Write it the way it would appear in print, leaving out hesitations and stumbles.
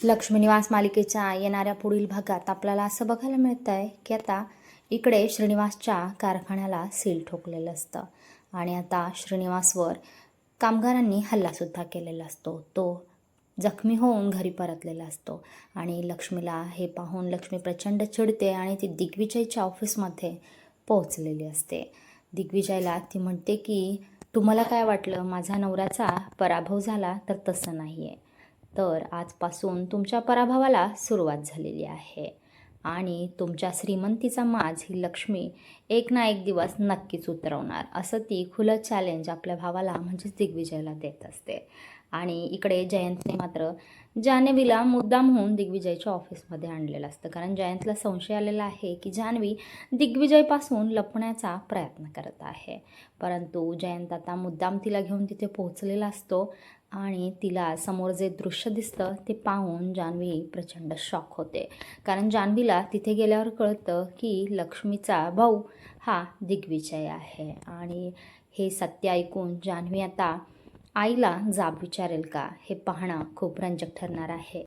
लक्ष्मी निवास मालिकेच्या येणाऱ्या पुढील भागात आपल्याला असं बघायला मिळतं आहे की आता इकडे श्रीनिवासच्या कारखान्याला सील ठोकलेलं असतं आणि आता श्रीनिवासवर कामगारांनी हल्लासुद्धा केलेला असतो. तो जखमी होऊन घरी परतलेला असतो आणि लक्ष्मीला हे पाहून लक्ष्मी प्रचंड चिडते आणि ती दिग्विजयच्या ऑफिसमध्ये पोहोचलेली असते. दिग्विजयला ती म्हणते की तुम्हाला काय वाटलं माझा नवऱ्याचा पराभव झाला, तर तसं नाही आहे. तर आजपासून तुमच्या पराभवाला सुरुवात झालेली आहे आणि तुमच्या श्रीमंतीचा माज ही लक्ष्मी एक ना एक दिवस नक्कीच उतरवणार, असं ती खुलं चॅलेंज आपल्या भावाला म्हणजेच दिग्विजयला देत असते. आणि इकडे जयंतने मात्र जान्हवीला मुद्दामहून दिग्विजयच्या ऑफिसमध्ये आणलेलं असतं, कारण जयंतला संशय आलेला आहे की जान्हवी दिग्विजयपासून लपण्याचा प्रयत्न करत आहे. परंतु जयंत आता मुद्दाम तिला घेऊन तिथे पोहोचलेला असतो आणि तिला समोर जे दृश्य दिसतं ते पाहून जान्हवी प्रचंड शॉक होते, कारण जान्हवीला तिथे गेल्यावर कळतं की लक्ष्मीचा भाऊ हा दिग्विजय आहे. आणि हे सत्य ऐकून जान्हवी आता आईला जाब विचारेल का, हे पाहणं खूप रंजक ठरणार आहे.